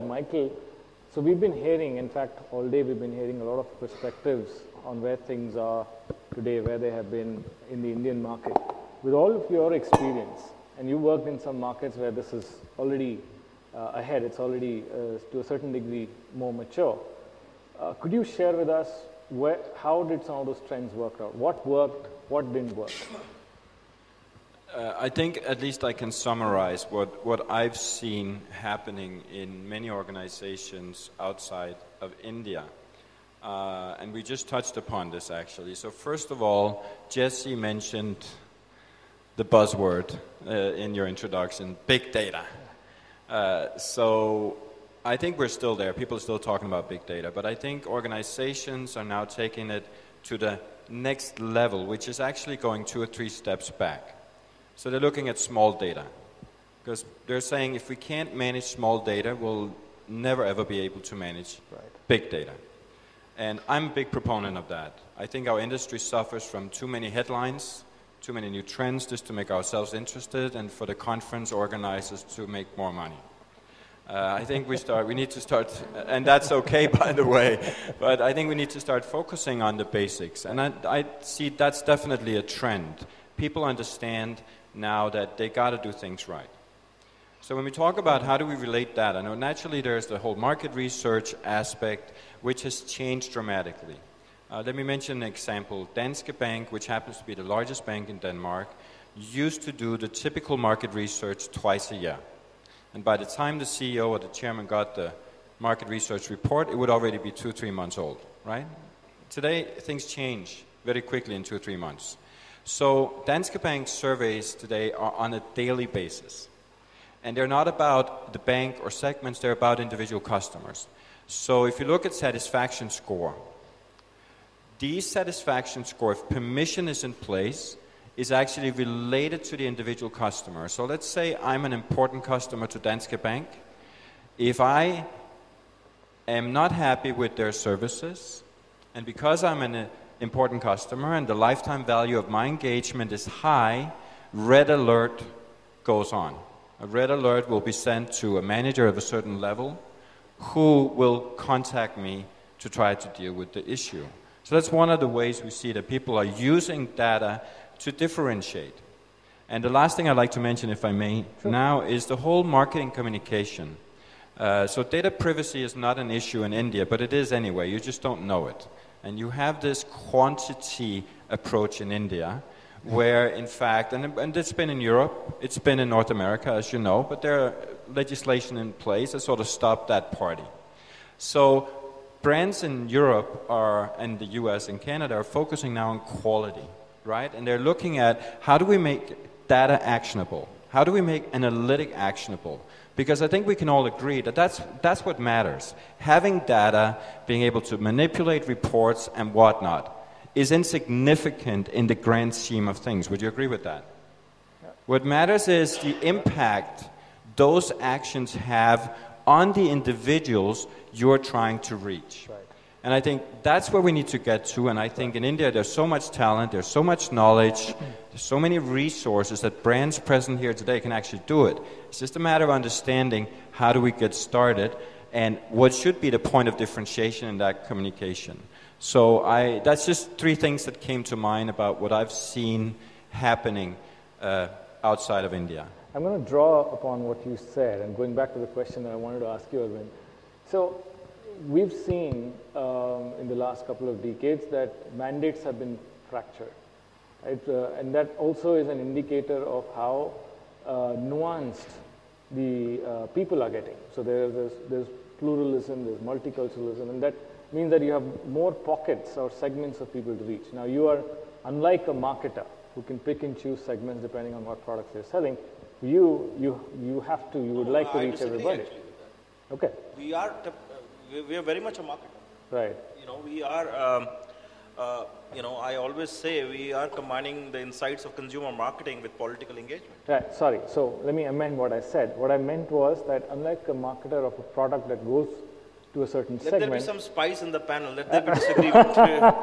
Michael, so we've been hearing, in fact, all day we've been hearing a lot of perspectives on where things are today, where they have been in the Indian market. With all of your experience, and you worked in some markets where this is already ahead, it's already to a certain degree more mature. Could you share with us how did some of those trends work out? What worked, what didn't work? I think at least I can summarize what I've seen happening in many organizations outside of India. And we just touched upon this actually. So first of all, Jesse mentioned the buzzword in your introduction, big data. So I think we're still there. People are still talking about big data. But I think organizations are now taking it to the next level, which is actually going 2 or 3 steps back. So they're looking at small data. Because they're saying if we can't manage small data, we'll never ever be able to manage big data. And I'm a big proponent of that. I think our industry suffers from too many headlines, too many new trends just to make ourselves interested, and for the conference organizers to make more money. I think we need to start, and that's okay by the way, but I think we need to start focusing on the basics. And I see that's definitely a trend. People understand now that they got to do things right. So when we talk about how do we relate data, now naturally there's the whole market research aspect, which has changed dramatically. Let me mention an example. Danske Bank, which happens to be the largest bank in Denmark, used to do the typical market research twice a year. And by the time the CEO or the chairman got the market research report, it would already be 2 or 3 months old, right? Today, things change very quickly in 2 or 3 months. So Danske Bank surveys today are on a daily basis. And they're not about the bank or segments, they're about individual customers. So if you look at satisfaction score, these satisfaction score, if permission is in place, is actually related to the individual customer. So let's say I'm an important customer to Danske Bank. If I am not happy with their services, and because I'm an important customer and the lifetime value of my engagement is high, red alert goes on. A red alert will be sent to a manager of a certain level who will contact me to try to deal with the issue. So that's one of the ways we see that people are using data to differentiate. And the last thing I'd like to mention, if I may, now is the whole marketing communication. So data privacy is not an issue in India, but it is anyway. You just don't know it. And you have this quantity approach in India where, in fact, and it's been in Europe, it's been in North America, as you know, but there are legislation in place that sort of stop that party. So brands in Europe and the US and Canada are focusing now on quality, right? And they're looking at how do we make data actionable? How do we make analytic actionable? Because I think we can all agree that that's what matters. Having data, being able to manipulate reports and whatnot, is insignificant in the grand scheme of things. Would you agree with that? Yeah. What matters is the impact those actions have on the individuals you're trying to reach. Right. And I think that's where we need to get to, and I think in India there's so much talent, there's so much knowledge, there's so many resources that brands present here today can actually do it. It's just a matter of understanding how do we get started and what should be the point of differentiation in that communication. So that's just 3 things that came to mind about what I've seen happening outside of India. I'm going to draw upon what you said, and going back to the question that I wanted to ask you, Arvind. So we've seen in the last couple of decades that mandates have been fractured, right? And that also is an indicator of how nuanced the people are getting. So there's pluralism, there's multiculturalism, and that means that you have more pockets or segments of people to reach. Now you are unlike a marketer who can pick and choose segments depending on what products they're selling. You would like to reach everybody. Okay. We are very much a marketer. Right. We are, I always say we are combining the insights of consumer marketing with political engagement. Right, sorry. So let me amend what I said. What I meant was that unlike a marketer of a product that goes to a certain segment. Let there be some spice in the panel. Let there be disagreement.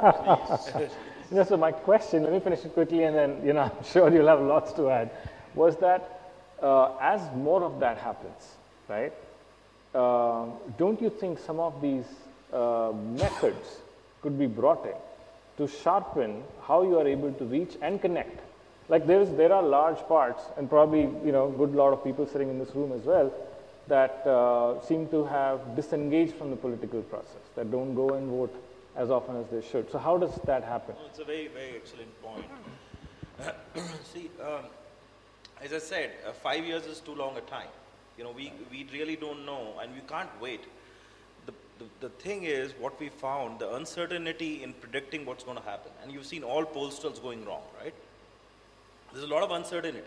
Please. So my question, let me finish it quickly and then, I'm sure you'll have lots to add, was that as more of that happens, right, don't you think some of these methods could be brought in to sharpen how you are able to reach and connect? Like there are large parts, and probably good lot of people sitting in this room as well, that seem to have disengaged from the political process, that don't go and vote as often as they should. So how does that happen? No, it's a very, very excellent point. See, as I said, 5 years is too long a time. We really don't know, and we can't wait. The thing is, what we found, the uncertainty in predicting what's going to happen, and you've seen all pollsters going wrong, right? There's a lot of uncertainty,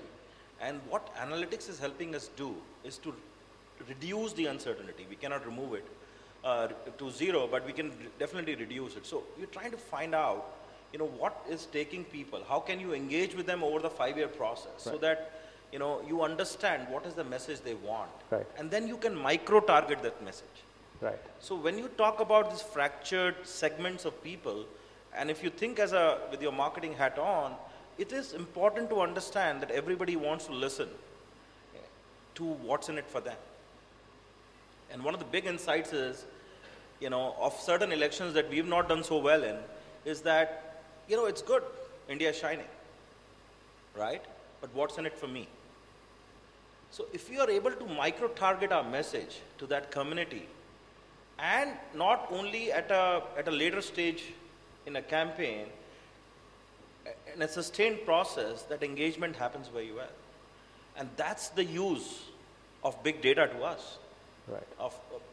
and what analytics is helping us do is to reduce the uncertainty. We cannot remove it to zero, but we can definitely reduce it. So we're trying to find out, what is taking people, how can you engage with them over the 5-year process, right, so that you understand what is the message they want, right, and then you can micro-target that message. Right. So when you talk about these fractured segments of people, and if you think with your marketing hat on, it is important to understand that everybody wants to listen to what's in it for them. And one of the big insights is, of certain elections that we've not done so well in, is that, it's good, India is shining, right? But what's in it for me? So if we are able to micro-target our message to that community, and not only at a later stage in a campaign, in a sustained process, that engagement happens very well. And that's the use of big data to us, right,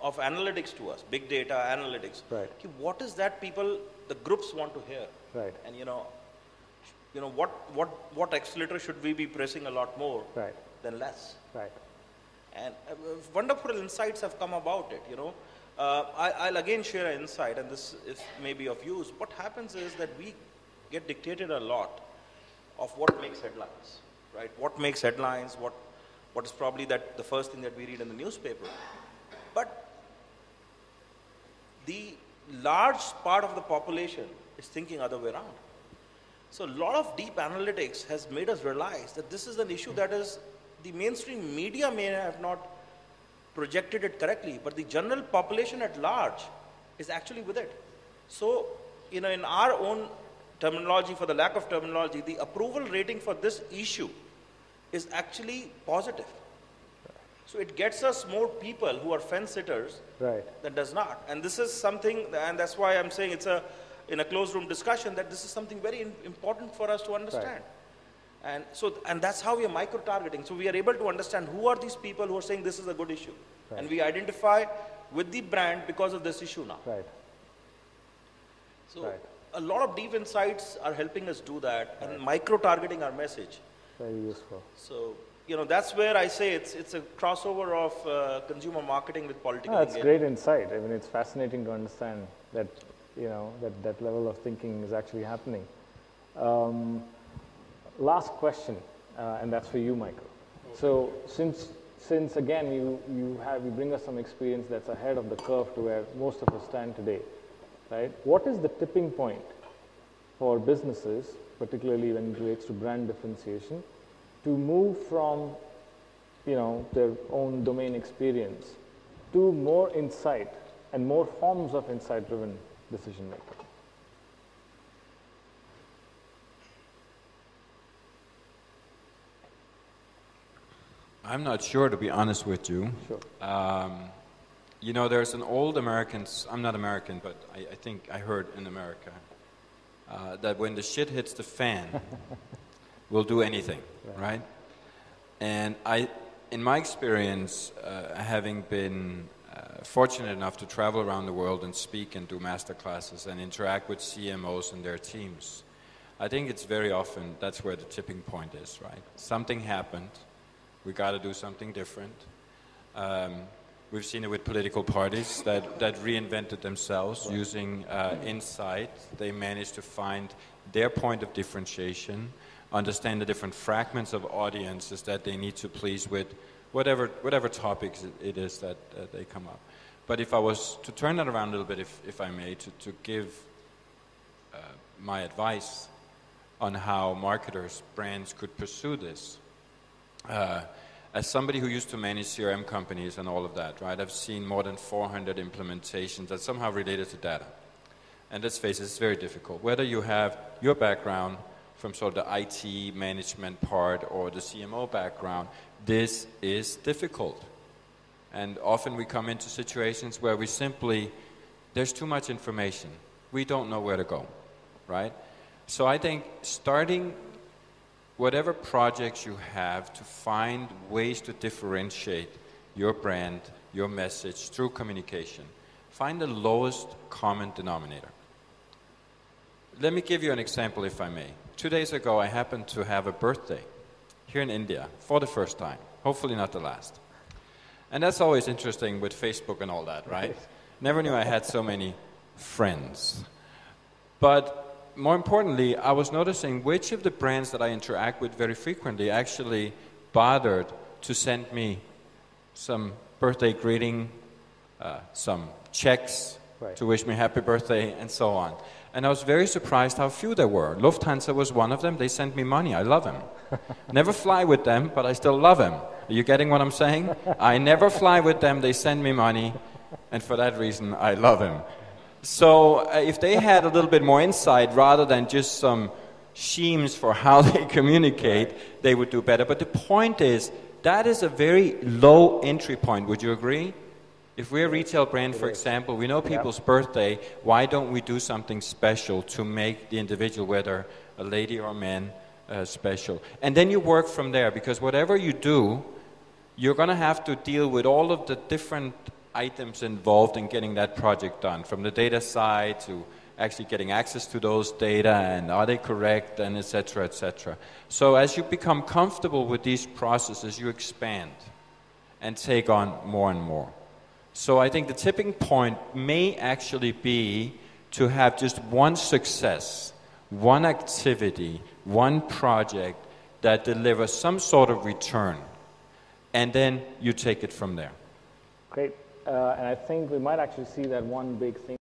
of analytics to us, big data analytics. Right. Okay, what is that the groups want to hear? Right. And what accelerator should we be pressing a lot more, right, than less? Right. And wonderful insights have come about it, I'll again share an insight, and this is maybe of use. What happens is that we get dictated a lot of what makes headlines, right? What makes headlines, what is probably the first thing that we read in the newspaper. But the large part of the population is thinking other way around. So a lot of deep analytics has made us realize that this is an issue that is, the mainstream media may have not projected it correctly, but the general population at large is actually with it. So, in our own terminology, for the lack of terminology, the approval rating for this issue is actually positive. So it gets us more people who are fence sitters, right, than does not. And this is something, and that's why I'm saying it's in a closed room discussion, that this is something very important for us to understand. Right. And that's how we are micro-targeting. So we are able to understand who are these people who are saying this is a good issue. Right. And we identify with the brand because of this issue now. Right. So right, a lot of deep insights are helping us do that, right, and micro-targeting our message. Very useful. So, that's where I say it's a crossover of consumer marketing with political engagement. That's great insight. I mean, it's fascinating to understand that, that level of thinking is actually happening. Last question, and that's for you, Michael. Okay. So since again you bring us some experience that's ahead of the curve to where most of us stand today, right? What is the tipping point for businesses, particularly when it relates to brand differentiation, to move from their own domain experience to more insight and more forms of insight-driven decision making? I'm not sure, to be honest with you. Sure. There's an old American, I'm not American, but I think I heard in America, that when the shit hits the fan, we'll do anything, right? And in my experience, having been fortunate enough to travel around the world and speak and do master classes and interact with CMOs and their teams, I think it's very often that's where the tipping point is, right? Something happened. We got to do something different. We've seen it with political parties that reinvented themselves using insight. They managed to find their point of differentiation, understand the different fragments of audiences that they need to please with whatever topics it is that they come up. But if I was to turn that around a little bit, if I may, to give my advice on how marketers, brands could pursue this, As somebody who used to manage CRM companies and all of that, right, I've seen more than 400 implementations that somehow related to data. And let's face it, it's very difficult. Whether you have your background from sort of the IT management part or the CMO background, this is difficult. And often we come into situations where we simply, there's too much information. We don't know where to go, right? So I think starting whatever projects you have to find ways to differentiate your brand, your message through communication, find the lowest common denominator. Let me give you an example, if I may. 2 days ago, I happened to have a birthday here in India for the first time, hopefully not the last. And that's always interesting with Facebook and all that, right? Never knew I had so many friends. But more importantly, I was noticing which of the brands that I interact with very frequently actually bothered to send me some birthday greeting, some checks to wish me happy birthday, and so on. And I was very surprised how few there were. Lufthansa was one of them. They sent me money. I love them. Never fly with them, but I still love them. Are you getting what I'm saying? I never fly with them. They send me money. And for that reason, I love them. So if they had a little bit more insight rather than just some schemes for how they communicate, they would do better. But the point is, that is a very low entry point. Would you agree? If we're a retail brand, for example, we know people's birthday, why don't we do something special to make the individual, whether a lady or a man, special? And then you work from there, because whatever you do, you're going to have to deal with all of the different items involved in getting that project done, from the data side to actually getting access to those data, and are they correct, and et cetera, et cetera. So as you become comfortable with these processes, you expand and take on more and more. So I think the tipping point may actually be to have just one success, one activity, one project that delivers some sort of return, and then you take it from there. Great. And I think we might actually see that one big thing